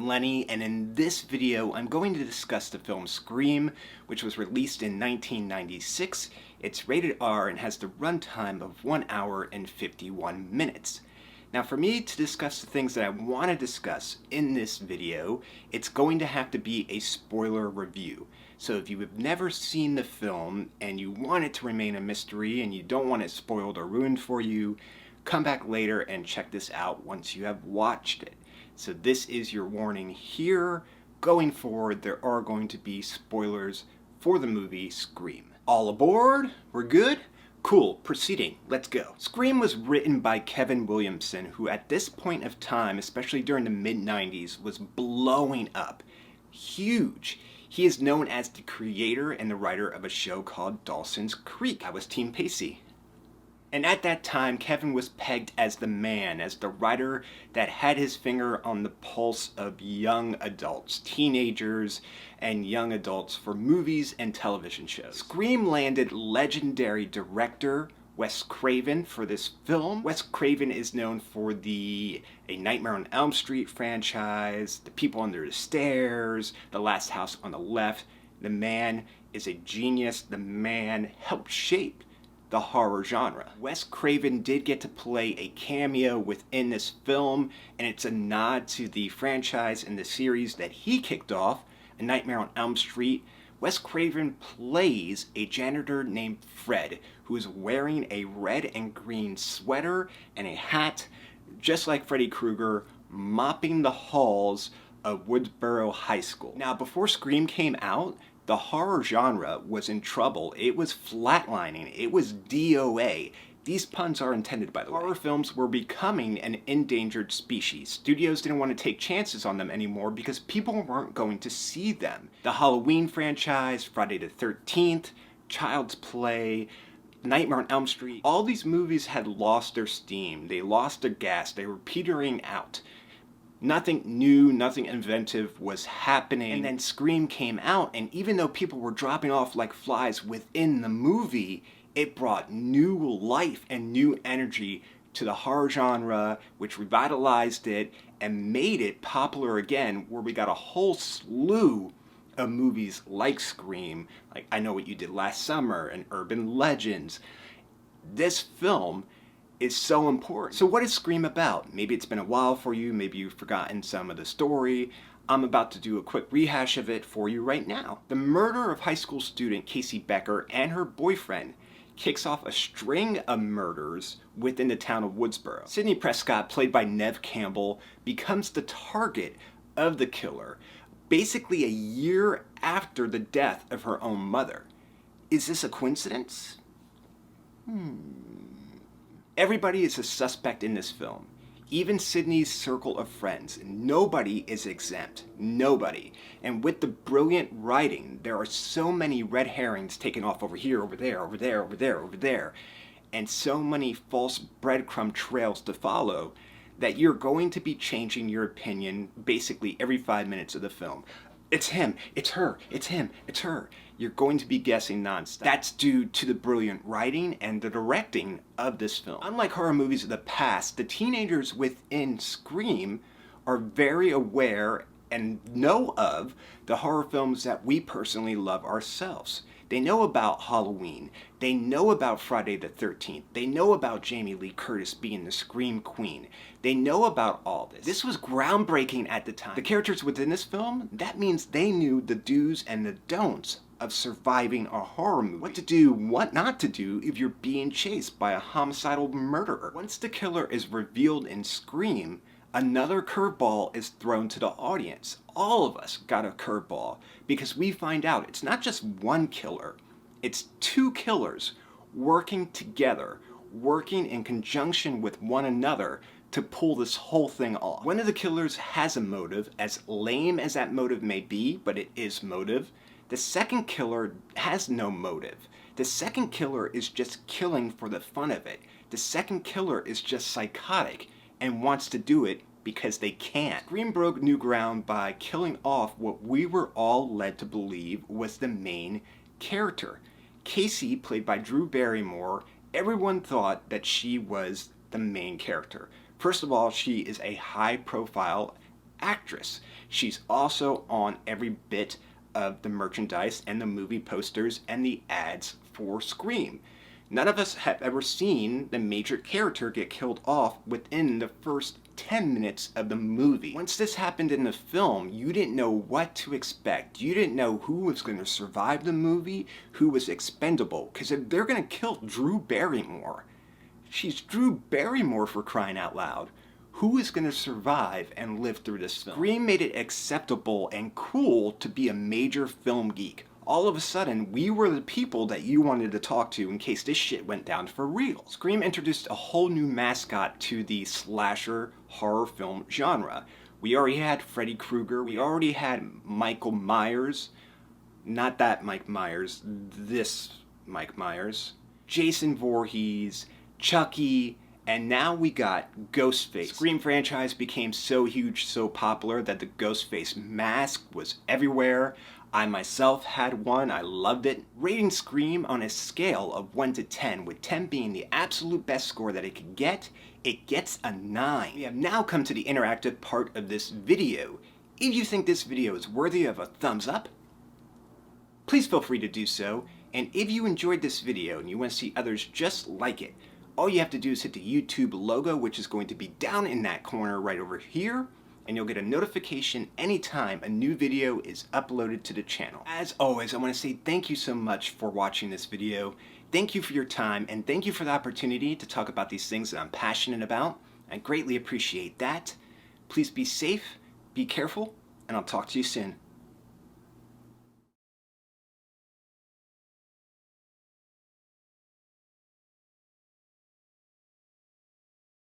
Lenny, and in this video I'm going to discuss the film Scream, which was released in 1996. It's rated R and has the runtime of 1 hour and 51 minutes. Now for me to discuss the things that I want to discuss in this video, it's going to have to be a spoiler review. So if you have never seen the film and you want it to remain a mystery and you don't want it spoiled or ruined for you, come back later and check this out once you have watched it. So this is your warning here. Going forward, there are going to be spoilers for the movie Scream. All aboard? We're good? Cool, proceeding, let's go. Scream was written by Kevin Williamson, who at this point of time, especially during the mid-90s, was blowing up. Huge. He is known as the creator and the writer of a show called Dawson's Creek. I was Team Pacey. And at that time, Kevin was pegged as the man, as the writer that had his finger on the pulse of young adults, teenagers, and young adults for movies and television shows. Scream landed legendary director Wes Craven for this film. Wes Craven is known for A Nightmare on Elm Street franchise, The People Under the Stairs, The Last House on the Left. The man is a genius. The man helped shape the horror genre. Wes Craven did get to play a cameo within this film, and it's a nod to the franchise and the series that he kicked off, A Nightmare on Elm Street. Wes Craven plays a janitor named Fred, who is wearing a red and green sweater and a hat, just like Freddy Krueger, mopping the halls of Woodsboro High School. Now, before Scream came out, the horror genre was in trouble. It was flatlining. It was DOA. These puns are intended, by the way. Horror films were becoming an endangered species. Studios didn't want to take chances on them anymore because people weren't going to see them. The Halloween franchise, Friday the 13th, Child's Play, Nightmare on Elm Street, all these movies had lost their steam. They lost their gas. They were petering out. Nothing new, nothing inventive was happening. And then Scream came out, and even though people were dropping off like flies within the movie, it brought new life and new energy to the horror genre, which revitalized it and made it popular again, where we got a whole slew of movies like Scream, like I Know What You Did Last Summer and Urban Legends. This film is so important. So what is Scream about? Maybe it's been a while for you, maybe you've forgotten some of the story. I'm about to do a quick rehash of it for you right now. The murder of high school student Casey Becker and her boyfriend kicks off a string of murders within the town of Woodsboro. Sidney Prescott, played by Neve Campbell, becomes the target of the killer, basically a year after the death of her own mother. Is this a coincidence? Everybody is a suspect in this film. Even Sidney's circle of friends. Nobody is exempt. Nobody. And with the brilliant writing, there are so many red herrings taken off over here, over there, over there, over there, over there, and so many false breadcrumb trails to follow that you're going to be changing your opinion basically every 5 minutes of the film. It's him, it's her, it's him, it's her. You're going to be guessing nonstop. That's due to the brilliant writing and the directing of this film. Unlike horror movies of the past, the teenagers within Scream are very aware and know of the horror films that we personally love ourselves. They know about Halloween. They know about Friday the 13th. They know about Jamie Lee Curtis being the Scream Queen. They know about all this. This was groundbreaking at the time. The characters within this film, that means they knew the do's and the don'ts of surviving a horror movie. What to do, what not to do if you're being chased by a homicidal murderer. Once the killer is revealed in Scream, another curveball is thrown to the audience. All of us got a curveball because we find out it's not just one killer, it's two killers working together, working in conjunction with one another to pull this whole thing off. One of the killers has a motive, as lame as that motive may be, but it is motive. The second killer has no motive. The second killer is just killing for the fun of it. The second killer is just psychotic and wants to do it because they can. Scream broke new ground by killing off what we were all led to believe was the main character. Casey, played by Drew Barrymore, everyone thought that she was the main character. First of all, she is a high-profile actress. She's also on every bit of the merchandise and the movie posters and the ads for Scream. None of us have ever seen the major character get killed off within the first 10 minutes of the movie. Once this happened in the film, you didn't know what to expect. You didn't know who was going to survive the movie, who was expendable. Because if they're going to kill Drew Barrymore, she's Drew Barrymore, for crying out loud. Who is going to survive and live through this film? Scream made it acceptable and cool to be a major film geek. All of a sudden, we were the people that you wanted to talk to in case this shit went down for real. Scream introduced a whole new mascot to the slasher horror film genre. We already had Freddy Krueger, we already had Michael Myers, not that Mike Myers, this Mike Myers, Jason Voorhees, Chucky, and now we got Ghostface. Scream franchise became so huge, so popular that the Ghostface mask was everywhere. I myself had one, I loved it. Rating Scream on a scale of 1 to 10, with 10 being the absolute best score that it could get, it gets a 9. We have now come to the interactive part of this video. If you think this video is worthy of a thumbs up, please feel free to do so. And if you enjoyed this video and you want to see others just like it, all you have to do is hit the YouTube logo, which is going to be down in that corner right over here, and you'll get a notification anytime a new video is uploaded to the channel. As always, I want to say thank you so much for watching this video. Thank you for your time, and thank you for the opportunity to talk about these things that I'm passionate about. I greatly appreciate that. Please be safe, be careful, and I'll talk to you soon.